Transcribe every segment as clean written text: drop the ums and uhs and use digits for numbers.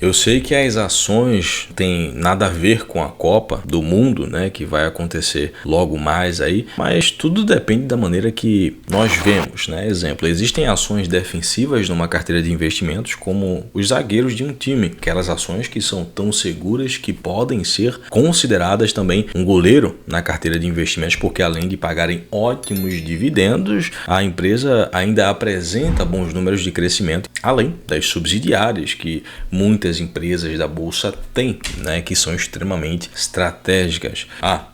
Eu sei que as ações têm nada a ver com a Copa do Mundo, né, que vai acontecer logo mais aí, mas tudo depende da maneira que nós vemos, né? Exemplo, existem ações defensivas numa carteira de investimentos como os zagueiros de um time, aquelas ações que são tão seguras que podem ser consideradas também um goleiro na carteira de investimentos, porque além de pagarem ótimos dividendos, a empresa ainda apresenta bons números de crescimento, além das subsidiárias que muitas empresas da bolsa têm, né, que são extremamente estratégicas.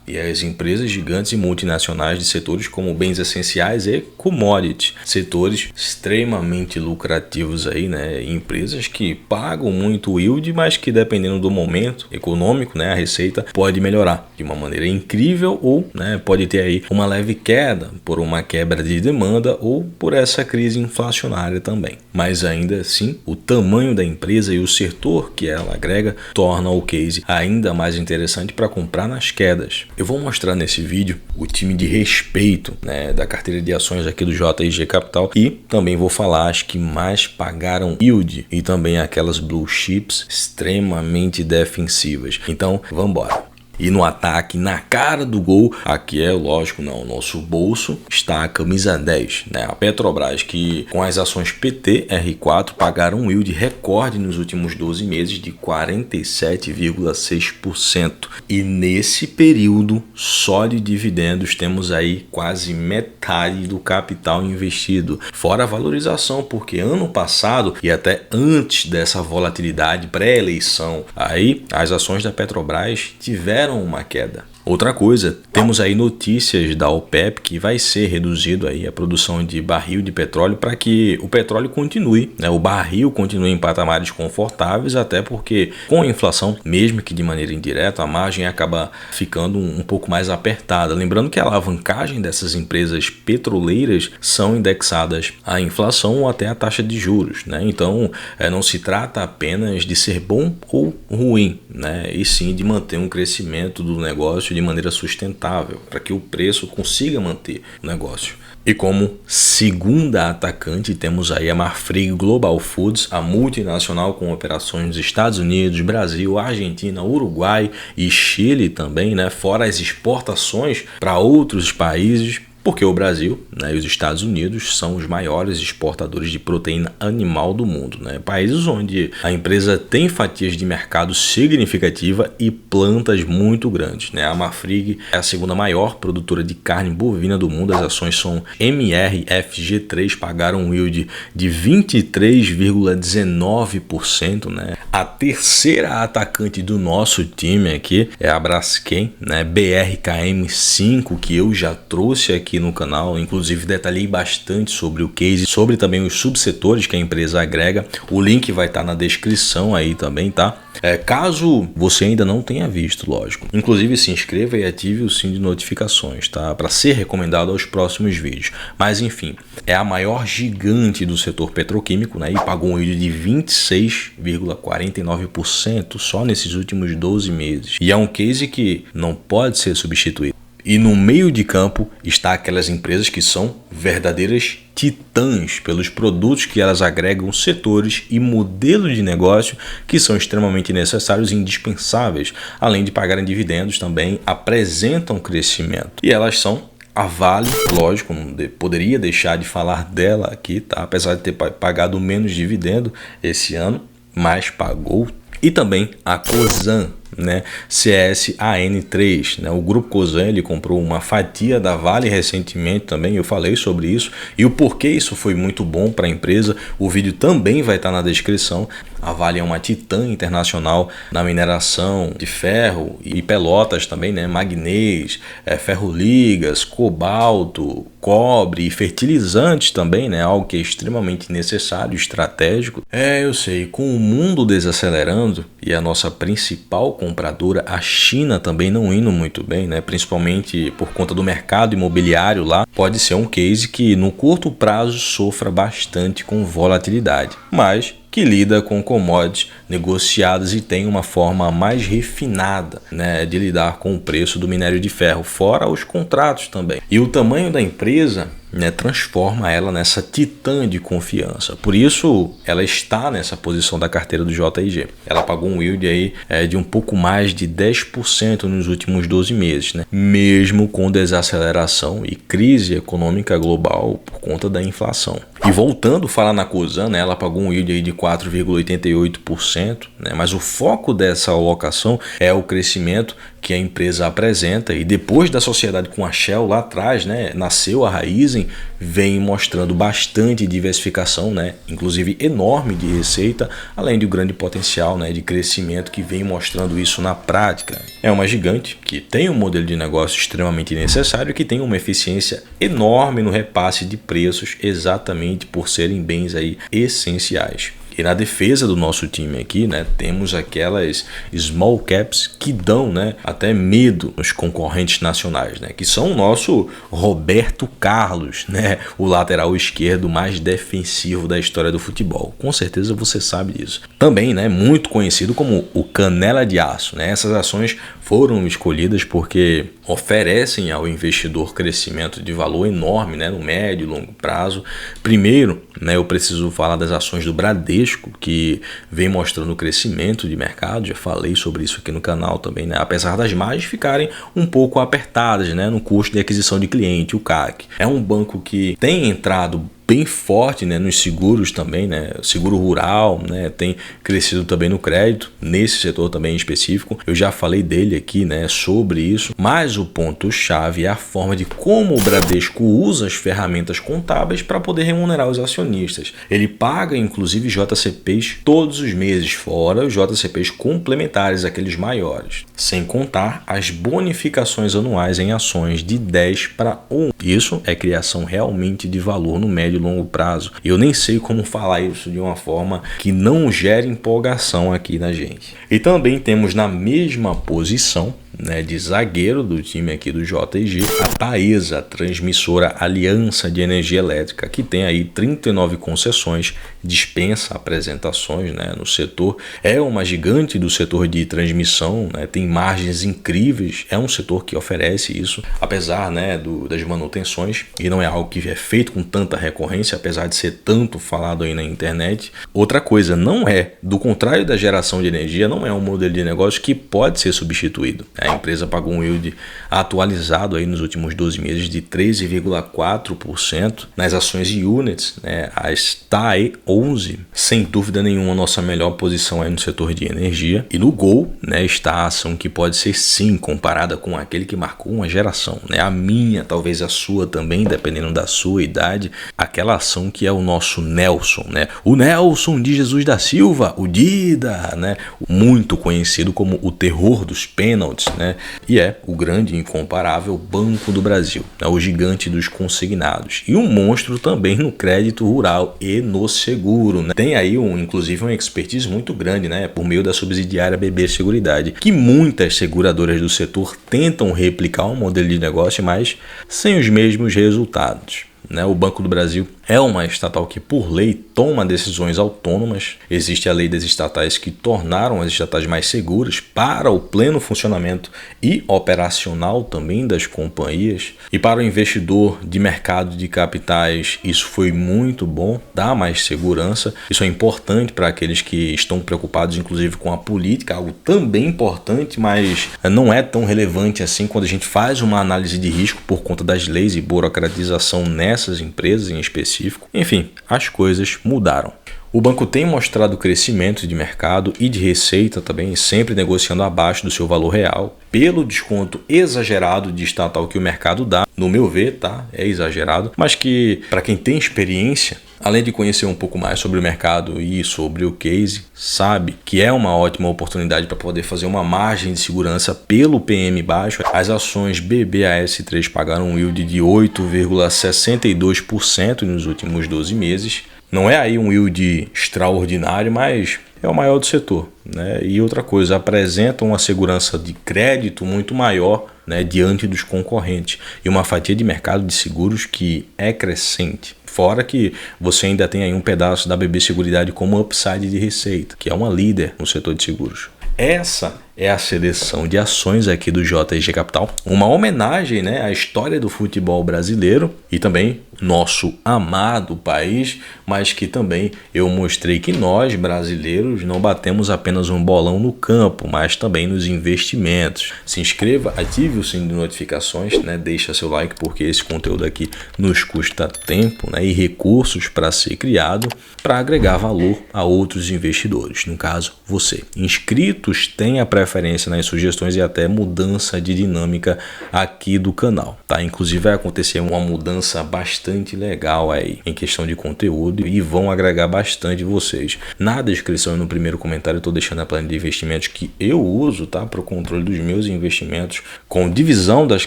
E as empresas gigantes e multinacionais de setores como bens essenciais e commodities, setores extremamente lucrativos aí, né, empresas que pagam muito yield, mas que dependendo do momento econômico, né, a receita pode melhorar de uma maneira incrível ou, né, pode ter aí uma leve queda por uma quebra de demanda ou por essa crise inflacionária também. Mas ainda assim, o tamanho da empresa e o setor que ela agrega torna o case ainda mais interessante para comprar nas quedas. Eu vou mostrar nesse vídeo o time de respeito, né, da carteira de ações aqui do JIG Capital e também vou falar as que mais pagaram yield e também aquelas blue chips extremamente defensivas. Então, vamos embora. E no ataque, na cara do gol, aqui é lógico, não, nosso bolso está a camisa 10, né? A Petrobras, que com as ações PT, R4, pagaram um yield recorde nos últimos 12 meses de 47,6%. E nesse período, só de dividendos, temos aí quase metade do capital investido. Fora a valorização, porque ano passado e até antes dessa volatilidade pré-eleição, aí as ações da Petrobras tiveram uma queda. Outra coisa, temos aí notícias da OPEP que vai ser reduzido aí a produção de barril de petróleo para que o petróleo continue, né? O barril continue em patamares confortáveis, até porque com a inflação, mesmo que de maneira indireta, a margem acaba ficando um pouco mais apertada. Lembrando que a alavancagem dessas empresas petroleiras são indexadas à inflação ou até à taxa de juros, né? Então, não se trata apenas de ser bom ou ruim, né? E sim de manter um crescimento do negócio de maneira sustentável, para que o preço consiga manter o negócio. E como segunda atacante temos aí a Marfrig Global Foods, a multinacional com operações nos Estados Unidos, Brasil, Argentina, Uruguai e Chile também, né? Fora as exportações para outros países, porque o Brasil, né, e os Estados Unidos são os maiores exportadores de proteína animal do mundo, né? Países onde a empresa tem fatias de mercado significativa e plantas muito grandes, né? A Marfrig é a segunda maior produtora de carne bovina do mundo. As ações são MRFG3, pagaram um yield de 23,19%, né? A terceira atacante do nosso time aqui é a Braskem, né? BRKM5, que eu já trouxe aqui no canal, inclusive detalhei bastante sobre o case, sobre também os subsetores que a empresa agrega. O link vai estar na descrição aí também, tá? Caso você ainda não tenha visto, lógico. Inclusive se inscreva e ative o sininho de notificações, tá? Para ser recomendado aos próximos vídeos. Mas enfim, é a maior gigante do setor petroquímico, né? E pagou um yield de 26,49% só nesses últimos 12 meses. E é um case que não pode ser substituído. E no meio de campo está aquelas empresas que são verdadeiras titãs pelos produtos que elas agregam, setores e modelos de negócio que são extremamente necessários e indispensáveis. Além de pagarem dividendos, também apresentam crescimento. E elas são a Vale, lógico, não poderia deixar de falar dela aqui, tá? Apesar de ter pagado menos dividendo esse ano, mas pagou. E também a Cosan, né, CSAN3, né, o grupo Cosan, ele comprou uma fatia da Vale recentemente também, eu falei sobre isso e o porquê isso foi muito bom para a empresa. O vídeo também vai estar na descrição. A Vale é uma titã internacional na mineração de ferro e pelotas também, né, magnês, ferroligas, cobalto, cobre e fertilizantes também, né, algo que é extremamente necessário, estratégico. Eu sei, com o mundo desacelerando e a nossa principal compradora, a China, também não indo muito bem, né? Principalmente por conta do mercado imobiliário lá, pode ser um case que no curto prazo sofra bastante com volatilidade, mas que lida com commodities negociadas e tem uma forma mais refinada, né, de lidar com o preço do minério de ferro, fora os contratos também. E o tamanho da empresa, né, transforma ela nessa titã de confiança. Por isso, ela está nessa posição da carteira do JIG. Ela pagou um yield aí de um pouco mais de 10% nos últimos 12 meses, né? Mesmo com desaceleração e crise econômica global por conta da inflação. E voltando a falar na Cosan, né, ela pagou um yield aí de 4,88%, né, mas o foco dessa alocação é o crescimento que a empresa apresenta, e depois da sociedade com a Shell lá atrás, né, nasceu a Raízen, vem mostrando bastante diversificação, né, inclusive enorme de receita, além do grande potencial, né, de crescimento que vem mostrando isso na prática. É uma gigante que tem um modelo de negócio extremamente necessário e que tem uma eficiência enorme no repasse de preços, exatamente por serem bens aí essenciais. E na defesa do nosso time aqui, né, temos aquelas small caps que dão, né, até medo nos concorrentes nacionais, né, que são o nosso Roberto Carlos, né, o lateral esquerdo mais defensivo da história do futebol. Com certeza você sabe disso. Também, né, muito conhecido como o Canela de Aço, né? Essas ações foram escolhidas porque oferecem ao investidor crescimento de valor enorme, né, no médio e longo prazo. Primeiro, né, eu preciso falar das ações do Bradesco, que vem mostrando o crescimento de mercado. Já falei sobre isso aqui no canal também, né? Apesar das margens ficarem um pouco apertadas, né, no custo de aquisição de cliente, o CAC. É um banco que tem entrado bem forte, né, nos seguros também, né, seguro rural, né, tem crescido também no crédito, nesse setor também específico. Eu já falei dele aqui, né, sobre isso, mas o ponto-chave é a forma de como o Bradesco usa as ferramentas contábeis para poder remunerar os acionistas. Ele paga, inclusive, JCPs todos os meses, fora os JCPs complementares, aqueles maiores, sem contar as bonificações anuais em ações de 10 para 1. Isso é criação realmente de valor no médio e longo prazo. Eu nem sei como falar isso de uma forma que não gere empolgação aqui na gente. E também temos na mesma posição, né, de zagueiro do time aqui do JIG, a Taesa, transmissora Aliança de Energia Elétrica, que tem aí 39 concessões, dispensa apresentações, né, no setor. É uma gigante do setor de transmissão, né, tem margens incríveis, é um setor que oferece isso, apesar, né, das manutenções, e não é algo que é feito com tanta recorrência, apesar de ser tanto falado aí na internet. Outra coisa, não é, do contrário da geração de energia, não é um modelo de negócio que pode ser substituído. A empresa pagou um yield atualizado aí nos últimos 12 meses de 13,4% nas ações de units, né, as TAE 11, sem dúvida nenhuma a nossa melhor posição aí no setor de energia. E no Gol, né, está a ação que pode ser sim comparada com aquele que marcou uma geração, né, a minha, talvez a sua também, dependendo da sua idade, aquela ação que é o nosso Nelson, né, o Nelson de Jesus da Silva, o Dida, né, muito conhecido como o terror dos pênaltis, né? E é o grande e incomparável Banco do Brasil, né? O gigante dos consignados e um monstro também no crédito rural e no seguro, né? Tem aí inclusive uma expertise muito grande, né, por meio da subsidiária BB Seguridade, que muitas seguradoras do setor tentam replicar um modelo de negócio, mas sem os mesmos resultados. O Banco do Brasil é uma estatal que, por lei, toma decisões autônomas. Existe a lei das estatais que tornaram as estatais mais seguras para o pleno funcionamento e operacional também das companhias. E para o investidor de mercado de capitais, isso foi muito bom, dá mais segurança. Isso é importante para aqueles que estão preocupados, inclusive, com a política, algo também importante, mas não é tão relevante assim quando a gente faz uma análise de risco por conta das leis e burocratização nessas empresas em específico. Enfim, as coisas mudaram. O banco tem mostrado crescimento de mercado e de receita também, sempre negociando abaixo do seu valor real, pelo desconto exagerado de estatal que o mercado dá. No meu ver, tá? É exagerado, mas que para quem tem experiência, além de conhecer um pouco mais sobre o mercado e sobre o case, sabe que é uma ótima oportunidade para poder fazer uma margem de segurança pelo PM baixo. As ações BBAS3 pagaram um yield de 8,62% nos últimos 12 meses. Não é aí um yield extraordinário, mas é o maior do setor, né? E outra coisa, apresenta uma segurança de crédito muito maior, né, diante dos concorrentes e uma fatia de mercado de seguros que é crescente. Fora que você ainda tem aí um pedaço da BB Seguridade como upside de receita, que é uma líder no setor de seguros. Essa é a seleção de ações aqui do JG Capital, uma homenagem, né, à história do futebol brasileiro e também nosso amado país, mas que também eu mostrei que nós brasileiros não batemos apenas um bolão no campo, mas também nos investimentos. Se inscreva, ative o sininho de notificações, né, deixa seu like, porque esse conteúdo aqui nos custa tempo, né, e recursos para ser criado, para agregar valor a outros investidores, no caso você. Inscritos têm a preferência nas sugestões e até mudança de dinâmica aqui do canal, tá? Inclusive vai acontecer uma mudança bastante legal aí em questão de conteúdo e vão agregar bastante vocês. Na descrição e no primeiro comentário eu estou deixando a planilha de investimentos que eu uso, tá, para o controle dos meus investimentos, com divisão das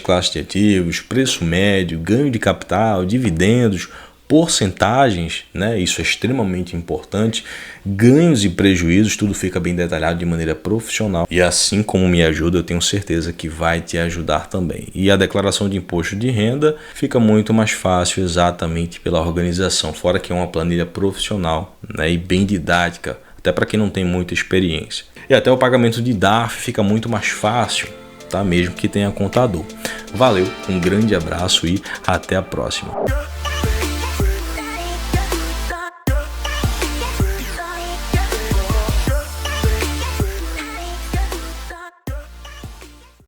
classes de ativos, preço médio, ganho de capital, dividendos, porcentagens, né? Isso é extremamente importante, ganhos e prejuízos, tudo fica bem detalhado de maneira profissional e assim como me ajuda, eu tenho certeza que vai te ajudar também. E a declaração de imposto de renda fica muito mais fácil exatamente pela organização, fora que é uma planilha profissional, né? E bem didática, até para quem não tem muita experiência. E até o pagamento de DARF fica muito mais fácil, tá? Mesmo que tenha contador. Valeu, um grande abraço e até a próxima.